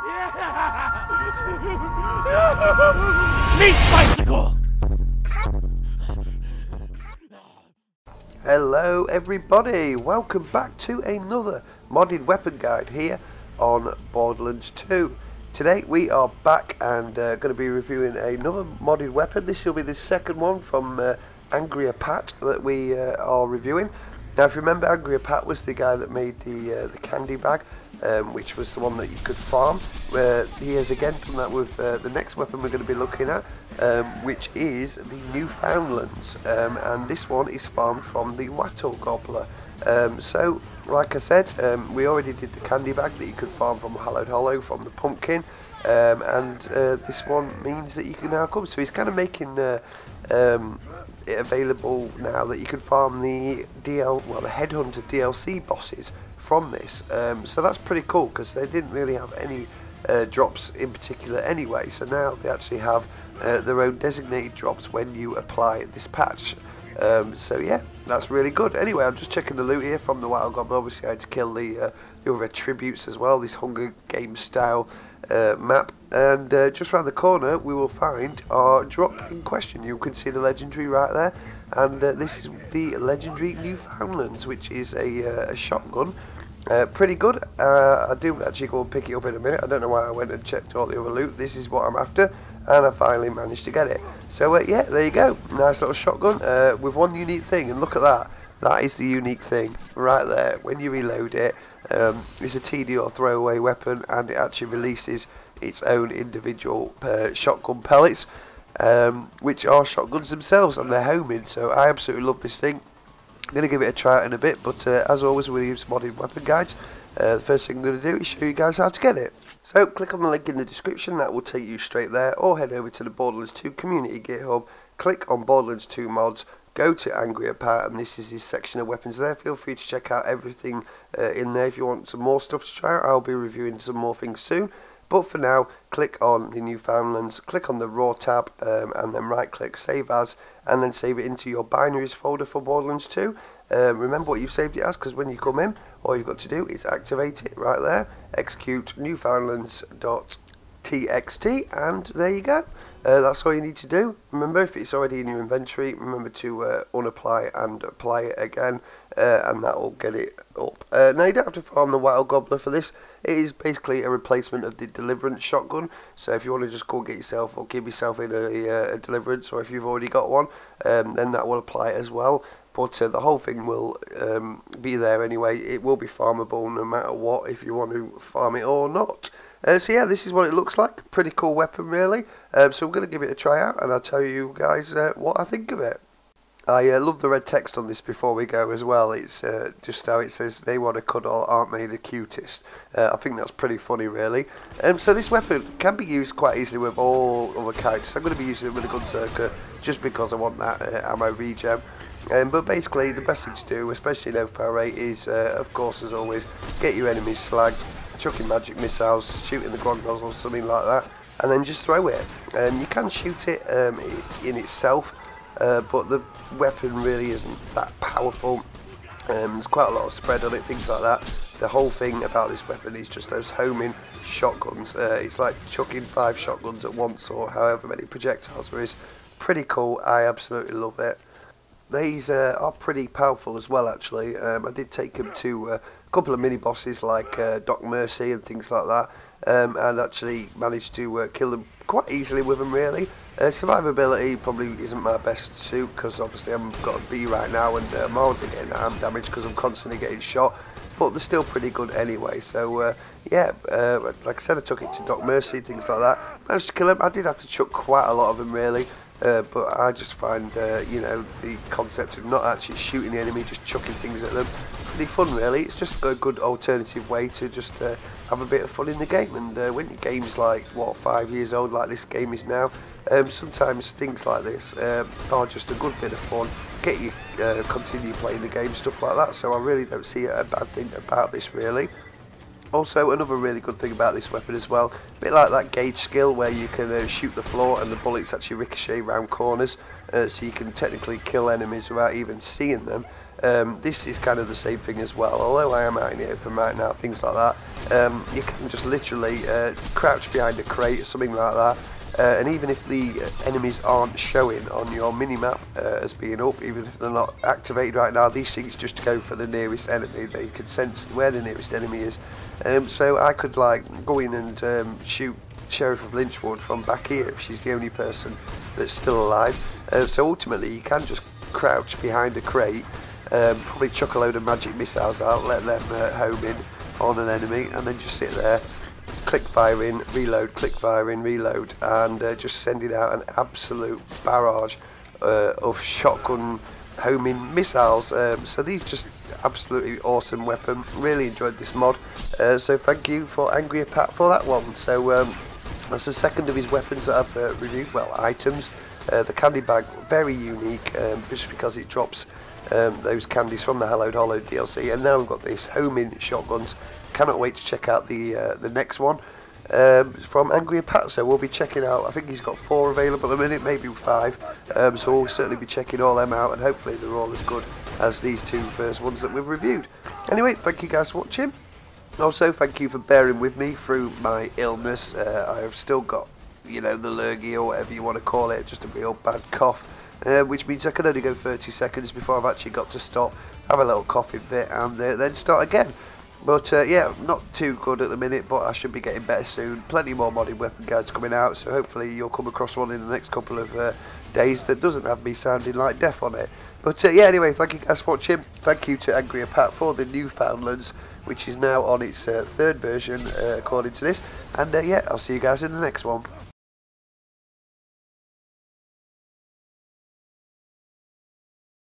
Meat bicycle! Hello everybody, welcome back to another modded weapon guide here on Borderlands 2. Today we are back and going to be reviewing another modded weapon. This will be the second one from Angrier Pat that we are reviewing. Now if you remember, Angrier Pat was the guy that made the candy bag, which was the one that you could farm. He has again done that with the next weapon we're going to be looking at, which is the Newfoundlands, and this one is farmed from the Wattle Gobbler. So like I said, we already did the candy bag that you could farm from Hallowed Hollow, from the pumpkin, and this one means that you can now come. So he's kind of making it available now that you can farm the the Headhunter DLC bosses from this. So that's pretty cool because they didn't really have any drops in particular anyway. So now they actually have their own designated drops when you apply this patch. So yeah, that's really good. Anyway, I'm just checking the loot here from the Wild Goblin. Obviously I had to kill the other attributes as well, this Hunger Games style map, and just around the corner we will find our drop in question. You can see the legendary right there, and this is the legendary Newfoundlands, which is a shotgun. Pretty good. I do actually go and pick it up in a minute. I don't know why I went and checked all the other loot. This is what I'm after, and I finally managed to get it. So yeah, there you go, nice little shotgun with one unique thing, and look at that. That is the unique thing right there. When you reload it, it's a TD or throwaway weapon, and it actually releases its own individual shotgun pellets, which are shotguns themselves, and they're homing. So I absolutely love this thing. I'm going to give it a try out in a bit, but as always with these modded weapon guides, the first thing I'm going to do is show you guys how to get it. So click on the link in the description, that will take you straight there, or head over to the Borderlands 2 community GitHub, click on Borderlands 2 mods, go to Angrier Pat, and this is his section of weapons there. Feel free to check out everything in there if you want some more stuff to try out. I'll be reviewing some more things soon. But for now, click on the Newfoundlands, click on the Raw tab, and then right click Save As, and then save it into your binaries folder for Borderlands 2. Remember what you've saved it as, because when you come in, all you've got to do is activate it right there, execute newfoundlands.txt, and there you go. That's all you need to do. Remember, if it's already in your inventory, remember to unapply and apply it again, and that will get it up. Now you don't have to farm the Wild Gobbler for this. It is basically a replacement of the Deliverance shotgun. So if you want to just go get yourself or give yourself in a Deliverance, or if you've already got one, then that will apply as well. But the whole thing will be there anyway. It will be farmable no matter what, if you want to farm it or not. So yeah, this is what it looks like. Pretty cool weapon, really. So I'm going to give it a try out, and I'll tell you guys what I think of it. I love the red text on this before we go as well. It's just how it says, "They want to cuddle, aren't they the cutest?" I think that's pretty funny, really. So this weapon can be used quite easily with all other characters. I'm going to be using it with a Berserker just because I want that ammo regen. But basically, the best thing to do, especially in overpower rate, is, of course, as always, get your enemies slagged, chucking magic missiles, shooting the Grondos or something like that, and then just throw it. You can shoot it in itself, but the weapon really isn't that powerful. There's quite a lot of spread on it, things like that. The whole thing about this weapon is just those homing shotguns. It's like chucking 5 shotguns at once, or however many projectiles there is. Pretty cool. I absolutely love it. These are pretty powerful as well, actually. I did take them to a couple of mini bosses like Doc Mercy and things like that, and actually managed to kill them quite easily with them, really. Survivability probably isn't my best suit, because obviously I've got a B right now, and I'm already getting arm damage because I'm constantly getting shot, but they're still pretty good anyway. So yeah, like I said, I took it to Doc Mercy, things like that, managed to kill them. I did have to chuck quite a lot of them, really. But I just find, you know, the concept of not actually shooting the enemy, just chucking things at them, pretty fun, really. It's just a good alternative way to just have a bit of fun in the game. And when your game's like, what, 5 years old, like this game is now, sometimes things like this are just a good bit of fun. Get you continue playing the game, stuff like that. So I really don't see a bad thing about this, really. Also, another really good thing about this weapon as well, a bit like that gauge skill where you can shoot the floor and the bullets actually ricochet around corners, so you can technically kill enemies without even seeing them. This is kind of the same thing as well, although I am out in the open right now, things like that. You can just literally crouch behind a crate or something like that. And even if the enemies aren't showing on your minimap as being up, even if they're not activated right now, these things just go for the nearest enemy. They can sense where the nearest enemy is. So I could like go in and shoot Sheriff of Lynchwood from back here if she's the only person that's still alive. So ultimately you can just crouch behind a crate, probably chuck a load of magic missiles out, let them home in on an enemy, and then just sit there, click fire in, reload, click fire in, reload, and just sending out an absolute barrage of shotgun homing missiles. So these just absolutely awesome weapon. Really enjoyed this mod. So thank you for Angrier Pat for that one. So that's the second of his weapons that I've reviewed. Well, items. The candy bag, very unique, just because it drops those candies from the Hallowed Hollow DLC. And now we've got this homing shotguns. Cannot wait to check out the next one from Angrier Pat. So we'll be checking out, I think he's got 4 available at the minute, maybe 5. So we'll certainly be checking all them out, and hopefully they're all as good as these 2 first ones that we've reviewed. Anyway, thank you guys for watching. Also, thank you for bearing with me through my illness. I have still got, you know, the lurgy or whatever you want to call it, just a real bad cough, which means I can only go 30 seconds before I've actually got to stop, have a little coughing fit, and then start again. But yeah, not too good at the minute, but I should be getting better soon. Plenty more modded weapon guides coming out, so hopefully you'll come across one in the next couple of days that doesn't have me sounding like death on it. But yeah, anyway, thank you guys for watching. Thank you to Angrier Pat for the Newfoundlands, which is now on its 3rd version according to this. And yeah, I'll see you guys in the next one.